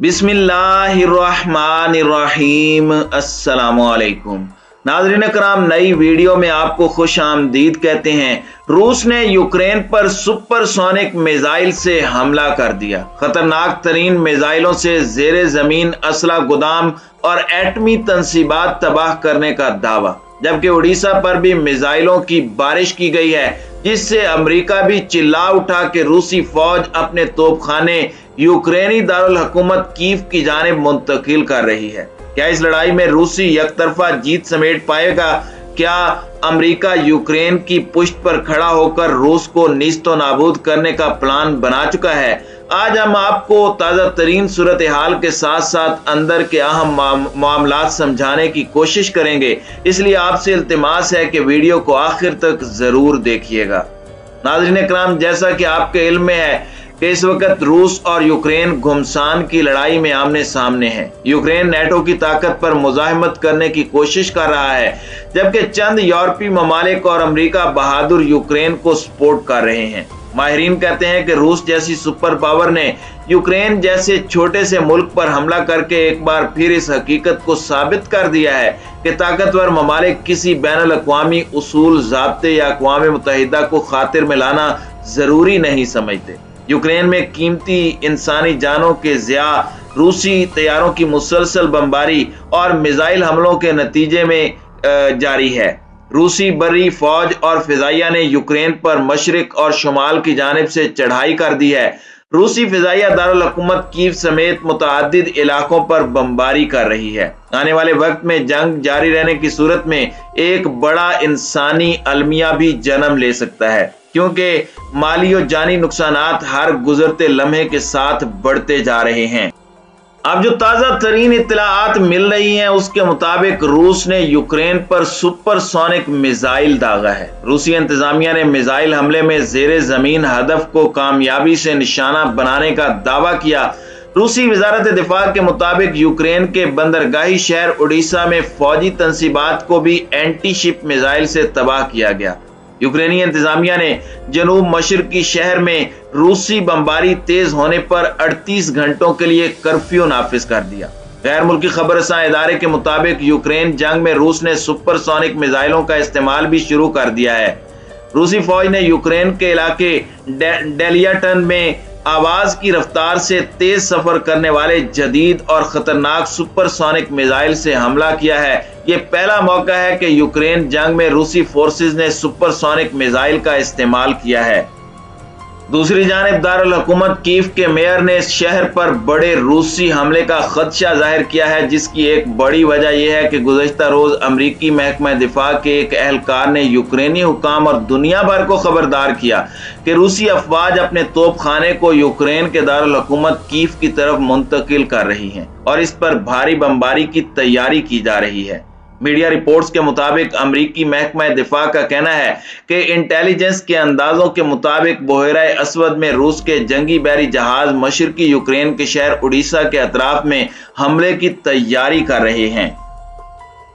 बिस्मिल्लाहिर्रहमानिर्रहीम। अस्सलामुअलैकुम नाज़रीन कराम, नई वीडियो में आपको खुश आमदीद कहते हैं। रूस ने यूक्रेन पर सुपरसोनिक मिसाइल से हमला कर दिया। खतरनाक तरीन मिसाइलों से जेरे जमीन असला गोदाम और एटमी तंसीबात तबाह करने का दावा, जबकि उड़ीसा पर भी मिसाइलों की बारिश की गई है, जिससे अमेरिका भी चिल्ला उठा कि रूसी फौज अपने तोपखाने यूक्रेनी दारुल हुकूमत कीव की जानिब मुंतकिल कर रही है। क्या इस लड़ाई में रूसी यकतरफा जीत समेट पाएगा? क्या अमेरिका यूक्रेन की पुष्ट पर खड़ा होकर रूस को नीस्तो नाबूद करने का प्लान बना चुका है? आज हम आपको ताज़ा तरीन सूरत हाल के साथ साथ अंदर के अहम मामलात समझाने की कोशिश करेंगे, इसलिए आपसे इल्तिमास है कि वीडियो को आखिर तक जरूर देखिएगा। नाज़रीन कराम, जैसा कि आपके इल्म में है कि इस वक्त रूस और यूक्रेन घुमसान की लड़ाई में आमने सामने है। यूक्रेन नेटो की ताकत पर मुजाहिमत करने की कोशिश कर रहा है, जबकि चंद यूरोपीय ममालिक और अमेरिका बहादुर यूक्रेन को सपोर्ट कर रहे हैं। माहिरीन कहते हैं कि रूस जैसी सुपर पावर ने यूक्रेन जैसे छोटे से मुल्क पर हमला करके एक बार फिर इस हकीकत को साबित कर दिया है कि ताकतवर ममालिक किसी बैनुल अक़वामी उसूल, ज़ाब्ते या अक़वाम मुत्तहिदा को खातिर में लाना जरूरी नहीं समझते। यूक्रेन में कीमती इंसानी जानों के ज़िया, रूसी तैयारों की मुसलसल बमबारी और मिसाइल हमलों के नतीजे में जारी है। रूसी बर्री फौज और फिजाइया ने यूक्रेन पर मशरिक और शुमाल की जानिब से चढ़ाई कर दी है। रूसी फिजाइया दारुल हुकूमत कीव समेत मुतअद्दिद इलाकों पर बमबारी कर रही है। आने वाले वक्त में जंग जारी रहने की सूरत में एक बड़ा इंसानी अलमिया भी जन्म ले सकता है, क्योंकि माली और जानी नुकसानात हर गुजरते लम्हे के साथ बढ़ते जा रहे हैं। अब जो ताज़ा तरीन इत्तलाआत मिल रही हैं, उसके मुताबिक रूस ने यूक्रेन पर सुपरसोनिक मिसाइल दागा है। रूसी इंतजामिया ने मिसाइल हमले में जेरे जमीन हदफ को कामयाबी से निशाना बनाने का दावा किया। रूसी वजारत दिफा के मुताबिक यूक्रेन के बंदरगाही शहर उड़ीसा में फौजी तंसीबात को भी एंटी शिप मिसाइल से तबाह किया गया। यूक्रेनी इंतजामिया ने जनूब मशरकी शहर में रूसी बमबारी तेज होने पर 38 घंटों के लिए कर्फ्यू नाफिज कर दिया। गैर मुल्की खबर रसां इदारे के मुताबिक यूक्रेन जंग में रूस ने सुपरसोनिक मिसाइलों का इस्तेमाल भी शुरू कर दिया है। रूसी फौज ने यूक्रेन के इलाके डेलियाटन में आवाज की रफ्तार से तेज सफर करने वाले जदीद और खतरनाक सुपरसोनिक मिसाइल से हमला किया है। ये पहला मौका है कि यूक्रेन जंग में रूसी फोर्सेस ने सुपरसोनिक मिसाइल का इस्तेमाल किया है। दूसरी जानिब दारुल हुकूमत कीव के मेयर ने इस शहर पर बड़े रूसी हमले का खदशा जाहिर किया है, जिसकी एक बड़ी वजह यह है कि गुज़श्ता रोज अमरीकी महकमा दिफा के एक एहलकार ने यूक्रेनी हुकाम और दुनिया भर को खबरदार किया कि रूसी अफवाज अपने तोपखाने को यूक्रेन के दारुल हुकूमत कीव की तरफ मुंतकिल कर रही हैं और इस पर भारी बमबारी की तैयारी की जा रही है। मीडिया रिपोर्ट्स के मुताबिक अमरीकी महकमा दिफा का कहना है कि इंटेलिजेंस के अंदाजों के मुताबिक बहरा असवद में रूस के जंगी बहरी जहाज मशरकी यूक्रेन के शहर उड़ीसा के अतराफ में हमले की तैयारी कर रहे हैं।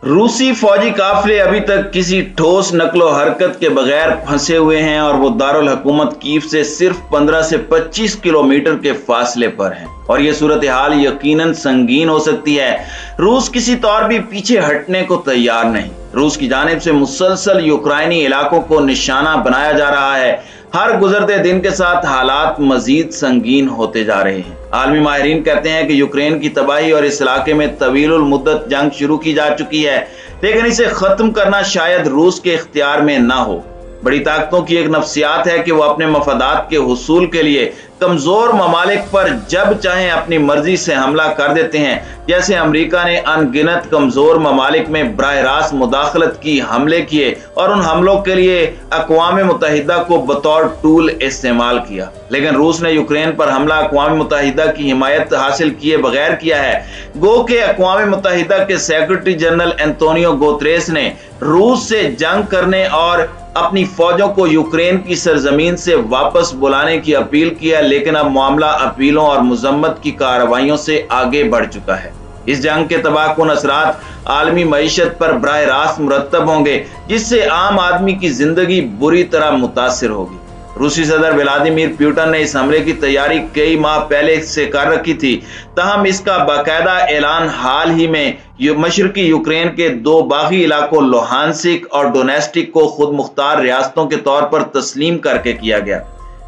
रूसी फौजी काफिले अभी तक किसी ठोस नकलो हरकत के बगैर फंसे हुए हैं और वो दारुल हुकूमत कीव से सिर्फ 15 से 25 किलोमीटर के फासले पर हैं और ये सूरत हाल यकीनन संगीन हो सकती है। रूस किसी तौर भी पीछे हटने को तैयार नहीं। रूस की जानिब से मुसलसल यूक्राइनी इलाकों को निशाना बनाया जा रहा है। हर गुजरते दिन के साथ हालात मजीद संगीन होते जा रहे हैं। आलमी माहिरीन कहते हैं कि यूक्रेन की तबाही और इस इलाके में तवीलुल मुद्दत जंग शुरू की जा चुकी है, लेकिन इसे खत्म करना शायद रूस के इख्तियार में ना हो। बड़ी ताकतों की एक नफ्सियात है कि वो अपने मफादात के हुसूल के लिए कमजोर ममालिक पर जब चाहें अपनी मर्जी से हमला कर देते हैं, जैसे अमेरिका ने अनगिनत कमजोर ममालिक में बराह रास्त मुदाखलत की हमले किए और उन हमलों के लिए अक़वाम मुत्तहिदा को बतौर टूल इस्तेमाल किया। लेकिन रूस ने यूक्रेन पर हमला अक़वाम मुत्तहिदा की हिमायत हासिल किए बगैर किया है। गो के अक़वाम मुत्तहिदा के सेक्रेटरी जनरल एंटोनियो गुतेरेस ने रूस से जंग करने और अपनी फौजों को यूक्रेन की सरजमीन से वापस बुलाने की अपील किया, लेकिन अब मामला अपीलों और मजम्मत की कार्रवाइयों से आगे बढ़ चुका है। इस जंग के तबाहकुन असरात आलमी मईशत पर बराह रास्त मुरतब होंगे, जिससे आम आदमी की जिंदगी बुरी तरह मुतासिर होगी। रूसी सदर व्लादिमीर पुतिन ने इस हमले की तैयारी कई माह पहले से कर रखी थी, तहम इसका बाकायदा ऐलान हाल ही में मशरकी यूक्रेन के 2 बागी इलाकों लुहांसिक और डोनेस्टिक को खुद मुख्तार रियासतों के तौर पर तस्लीम करके किया गया।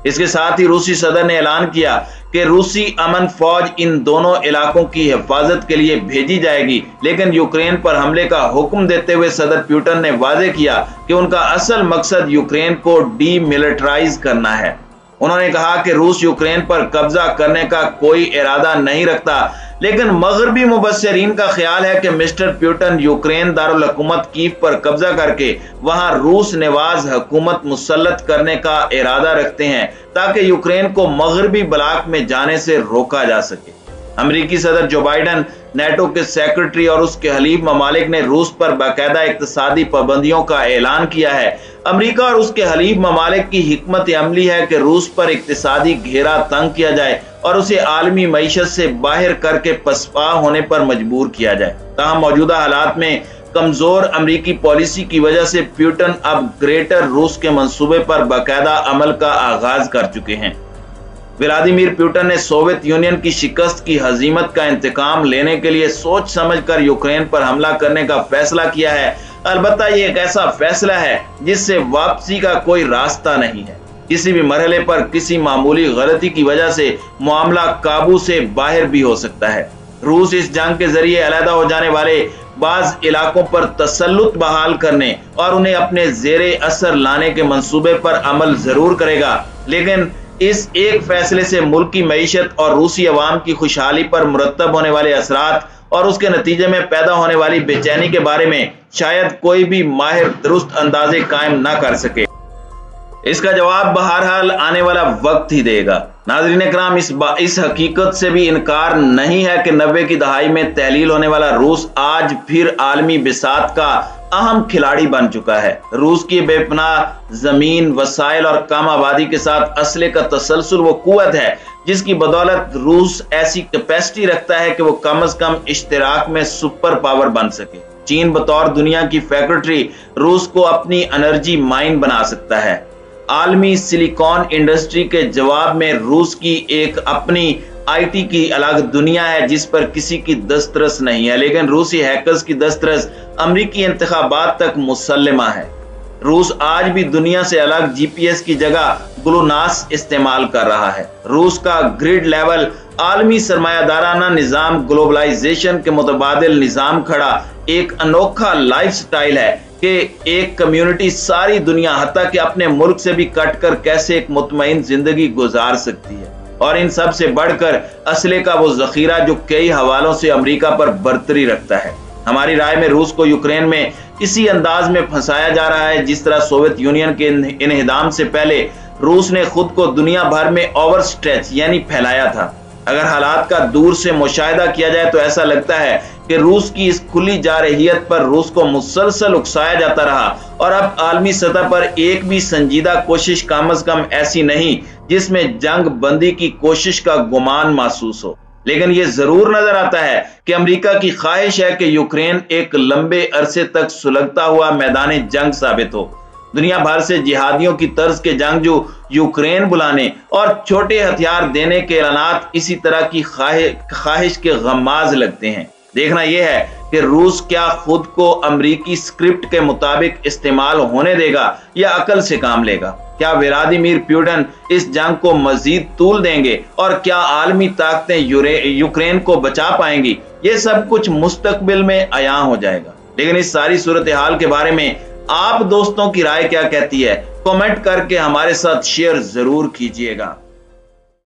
इसके साथ ही रूसी सदर ने ऐलान किया कि रूसी अमन फौज इन दोनों इलाकों की हिफाजत के लिए भेजी जाएगी, लेकिन यूक्रेन पर हमले का हुक्म देते हुए सदर पुतिन ने वाजे किया कि उनका असल मकसद यूक्रेन को डीमिलिटराइज करना है। उन्होंने कहा कि रूस यूक्रेन पर कब्जा करने का कोई इरादा नहीं रखता, लेकिन मगरबी मुबस्सिरीन का ख्याल है कि मिस्टर पुतिन यूक्रेन दारुल हुकूमत कीव पर कब्जा करके वहां रूस नेवाज हुकूमत मुसल्लत करने का इरादा रखते हैं, ताकि यूक्रेन को मगरबी ब्लॉक में जाने से रोका जा सके। अमेरिकी सदर जो बाइडन, नेटो के सेक्रेटरी और उसके हलीफ ममालिक ने रूस पर बाकायदा इक्तिसादी पाबंदियों का ऐलान किया है। अमेरिका और उसके हलीफ ममालिक की हिकमत अमली है कि रूस पर इक्तिसादी घेरा तंग किया जाए और उसे आलमी मईशत से बाहर करके पसपा होने पर मजबूर किया जाए। ताहम मौजूदा हालात में कमजोर अमेरिकी पॉलिसी की वजह से पुतिन अब ग्रेटर रूस के मंसूबे पर बाकायदा अमल का आगाज कर चुके हैं। व्लादिमीर पुतिन ने सोवियत यूनियन की शिकस्त की हजीमत का इंतकाम लेने के लिए सोच समझकर यूक्रेन पर हमला करने का फैसला किया है। अलबत्ता ये एक ऐसा फैसला है जिससे वापसी का कोई रास्ता नहीं है। किसी भी मरहले पर किसी मामूली गलती की वजह से मामला काबू से बाहर भी हो सकता है। रूस इस जंग के जरिए अलहदा हो जाने वाले बाज इलाकों पर तसल्लुत बहाल करने और उन्हें अपने जेरे असर लाने के मंसूबे पर अमल जरूर करेगा, लेकिन इस एक फैसले से मुल्क की मईशत और रूसी अवाम की खुशहाली पर मुरतब होने वाले असरात और उसके नतीजे में पैदा होने वाली बेचैनी के बारे में शायद कोई भी माहिर दुरुस्त अंदाजे कायम ना कर सके। इसका जवाब बहरहाल आने वाला वक्त ही देगा। नाज़रीन इकराम, इस हकीकत से भी इनकार नहीं है कि 90 की दहाई में तहलील होने वाला रूस आज फिर आलमी बिसात का अहम खिलाड़ी बन चुका है। रूस की बेपनाह जमीन, वसाइल और कम आबादी के साथ असले का तसलसल वो कुव्वत है जिसकी बदौलत रूस ऐसी कैपेसिटी रखता है कि वो कम अज कम इश्तिराक में सुपर पावर बन सके। चीन बतौर दुनिया की फैक्ट्री रूस को अपनी एनर्जी माइन बना सकता है। आलमी सिलिकॉन इंडस्ट्री के जवाब में रूस की एक अपनी आईटी की अलग दुनिया है जिस पर किसी की दस्तरस नहीं है, लेकिन रूसी हैकर्स की दस्तरस अमरीकी इंतखाबात तक मुसल्लमा है। रूस आज भी दुनिया से अलग जीपीएस की जगह ग्लोनास इस्तेमाल कर रहा है। रूस का ग्रिड लेवल आलमी सरमायादाराना निजाम ग्लोबलाइजेशन के मुतबादिल निजाम खड़ा एक अनोखा लाइफस्टाइल है कि एक कम्युनिटी सारी दुनिया हत्ता कि अपने मुल्क से भी कट कर कैसे एक मुतमईन जिंदगी गुजार सकती है, और इन सब से बढ़कर असले का वो जखीरा जो कई हवालों से अमेरिका पर बरतरी रखता है। हमारी राय में रूस को यूक्रेन में इसी अंदाज में फंसाया जा रहा है जिस तरह सोवियत यूनियन के इन्हिदाम से पहले रूस ने खुद को दुनिया भर में ओवर स्ट्रेच यानी फैलाया था। अगर हालात का दूर से मुशाहिदा किया जाए तो ऐसा लगता है कि रूस की इस खुली जारहियत पर रूस को मुसलसल उकसाया जाता रहा और अब आलमी सतह पर एक भी संजीदा कोशिश कम अज कम ऐसी नहीं जिसमें जंग बंदी की कोशिश का गुमान महसूस हो। लेकिन यह जरूर नजर आता है कि अमेरिका की ख्वाहिश है कि यूक्रेन एक लंबे अरसे तक सुलगता हुआ मैदान जंग साबित हो। दुनिया भर से जिहादियों की तर्ज के जंगजू यूक्रेन बुलाने और छोटे हथियार देने के ऐलानात इसी तरह की ख्वाहिश के गम्माज लगते हैं। देखना यह है कि रूस क्या खुद को अमरीकी स्क्रिप्ट के मुताबिक इस्तेमाल होने देगा या अकल से काम लेगा। क्या व्लादिमीर पुतिन इस जंग को मजीद तूल देंगे और क्या आलमी ताकतें यूक्रेन को बचा पाएंगी, ये सब कुछ मुस्तकबिल में अयां हो जाएगा। लेकिन इस सारी सूरत हाल के बारे में आप दोस्तों की राय क्या कहती है, कमेंट करके हमारे साथ शेयर जरूर कीजिएगा।